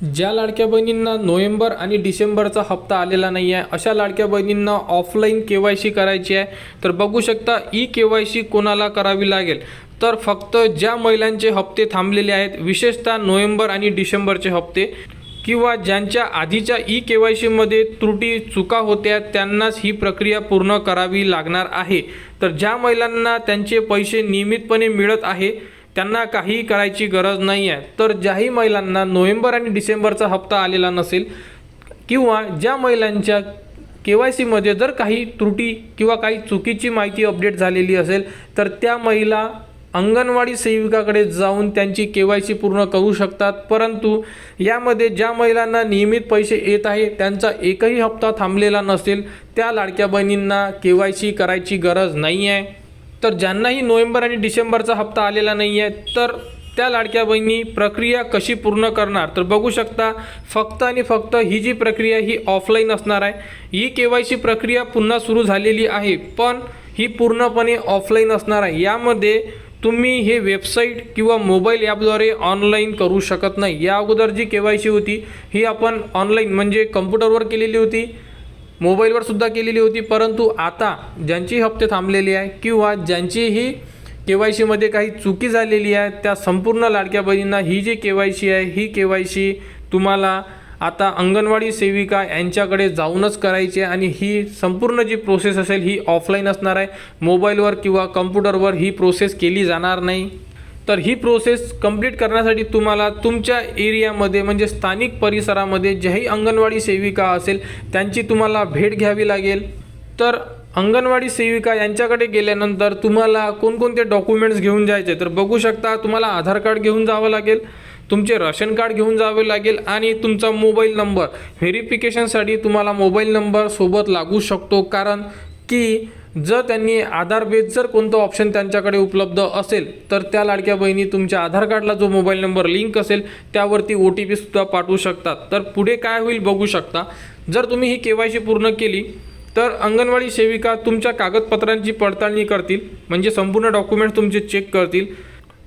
ज्या लाडक्या बहिणींना नोव्हेंबर आणि डिसेंबरचा हप्ता आलेला नाही आहे अशा लाडक्या बहिणींना ऑफलाईन KYC करायची आहे। तर बघू शकता KYC कोणाला करावी लागेल तर फक्त ज्या महिलांचे हप्ते थांबलेले आहेत, विशेषतः नोव्हेंबर आणि डिसेंबरचे हप्ते किंवा ज्यांच्या आधीच्या KYC मध्ये त्रुटी चुका होत्या त्यांनाच ही प्रक्रिया पूर्ण करावी लागणार आहे। तर ज्या महिलांना त्यांचे पैसे नियमितपणे मिळत आहे त्यांना काही करायची गरज नाही आहे। तर ज्याही महिलांना नोव्हेंबर आणि डिसेंबरचा हप्ता आलेला नसेल किंवा ज्या महिलांच्या KYC मध्ये जर काही त्रुटी किंवा काही चुकीची माहिती अपडेट झालेली असेल तर त्या महिला अंगणवाडी सेविकाकडे जाऊन त्यांची KYC पूर्ण करू शकतात। परंतु यामध्ये ज्या महिलांना नियमित पैसे येत आहे त्यांचा एकही हप्ता थांबलेला नसेल त्या लाडक्या बहिणींना KYC करायची गरज नाही आहे। तर ज्यांनाही नोव्हेंबर आणि डिसेंबरचा हप्ता आलेला नाही आहे तर त्या लाडक्या बहिणी प्रक्रिया कशी पूर्ण करणार तर बघू शकता फक्त आणि फक्त ही जी प्रक्रिया ही ऑफलाईन असणार आहे। ही KYC प्रक्रिया पुन्हा सुरू झालेली आहे पण ही पूर्णपणे ऑफलाईन असणार आहे। यामध्ये तुम्ही हे वेबसाईट किंवा मोबाईल ॲपद्वारे ऑनलाईन करू शकत नाही। या अगोदर जी KYC होती ही आपण ऑनलाईन म्हणजे कम्प्युटरवर केलेली होती, मोबाईलवर सुद्धा केलेली होती। परंतु आता ज्यांची हप्ते थांबलेली आहे किंवा ज्यांची ही KYC मध्ये काही चुकी झालेली आहे त्या संपूर्ण लाडक्या बहिणींना ही जी KYC आहे ही KYC तुम्हाला आता अंगणवाडी सेविका यांच्याकडे जाऊनच करायची आहे आणि ही संपूर्ण जी प्रोसेस असेल ही ऑफलाईन असणार आहे। मोबाईलवर किंवा कम्प्युटरवर ही प्रोसेस केली जाणार नाही। तर ही प्रोसेस कंप्लीट करण्यासाठी तुम्हाला तुमच्या एरियामध्ये म्हणजे स्थानिक परिसरामध्ये ज्याही अंगणवाडी सेविका असेल त्यांची तुम्हाला भेट घ्यावी लागेल। तर अंगणवाडी सेविका यांच्याकडे गेल्यानंतर तुम्हाला कोणकोणते डॉक्युमेंट्स घेऊन जायचे तर बघू शकता तुम्हाला आधार कार्ड घेऊन जावं लागेल, तुमचे रेशन कार्ड घेऊन जावे लागेल आणि तुमचा मोबाईल नंबर व्हेरिफिकेशनसाठी तुम्हाला मोबाईल नंबर सोबत लागू शकतो। कारण की जर त्यांनी आधार बेस जर कोणतं ऑप्शन त्यांच्याकडे उपलब्ध असेल तर त्या लाडक्या बहिणी तुमच्या आधार कार्डला जो मोबाईल नंबर लिंक असेल त्यावरती OTP सुद्धा पाठवू शकतात। तर पुढे काय होईल बघू शकता। जर तुम्ही ही KYC पूर्ण केली तर अंगणवाडी सेविका तुमच्या कागदपत्रांची पडताळणी करतील म्हणजे संपूर्ण डॉक्युमेंट तुमचे चेक करतील।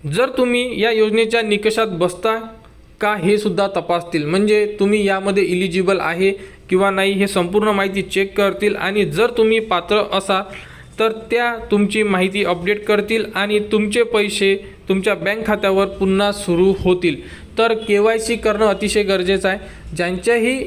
जर तुम्ही या योजनेच्या निकषात बसता का हे सुद्धा तपासतील म्हणजे तुम्ही यामध्ये इलिजिबल आहे किंवा नाही हे संपूर्ण माहिती चेक करतील आणि जर तुम्ही पात्र असाल तर त्या तुमची माहिती अपडेट करतील आणि तुमचे पैसे तुमच्या बँक खात्यावर पुन्हा सुरू होतील। तर KYC करणं अतिशय गरजेचं आहे। ज्यांच्याही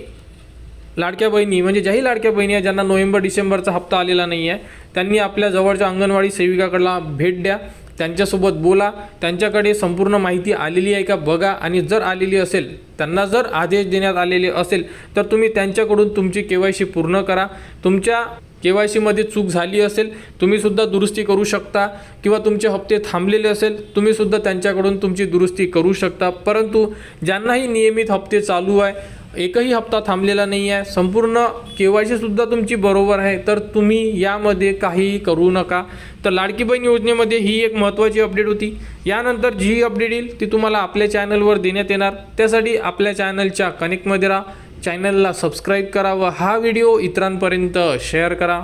लाडक्या बहिणी म्हणजे ज्याही लाडक्या बहिणी आहे ज्यांना नोव्हेंबर डिसेंबरचा हप्ता आलेला नाही आहे त्यांनी आपल्या जवळच्या अंगणवाडी सेविकाकडला भेट द्या, त्यांच्यासोबत बोला, त्यांच्याकडे संपूर्ण माहिती आलेली आहे का बघा आणि जर आलेली असेल त्यांना जर आदेश देण्यात आलेले असेल तर तुम्ही त्यांच्याकडून तुमची KYC पूर्ण करा। तुमच्या KYC मध्ये चूक झाली असेल तुम्ही सुद्धा दुरुस्ती करू शकता किंवा तुमचे हप्ते थांबलेले असेल तुम्ही सुद्धा त्यांच्याकडून तुमची दुरुस्ती करू शकता। परंतु ज्यांनाही नियमित हप्ते चालू आहे एकही हप्ता थांबलेला नाही आहे संपूर्ण KYC सुद्धा तुमची बरोबर आहे तर तुम्ही यामध्ये काहीही करू नका। तर लाडकी बहीण योजनेमध्ये ही एक महत्त्वाची अपडेट होती। यानंतर जी अपडेट येईल ती तुम्हाला आपल्या चॅनलवर देण्यात येणार। त्यासाठी आपल्या चॅनलच्या कनेक्टमध्ये राहा, चॅनलला सबस्क्राईब करा व हा व्हिडिओ इतरांपर्यंत शेअर करा।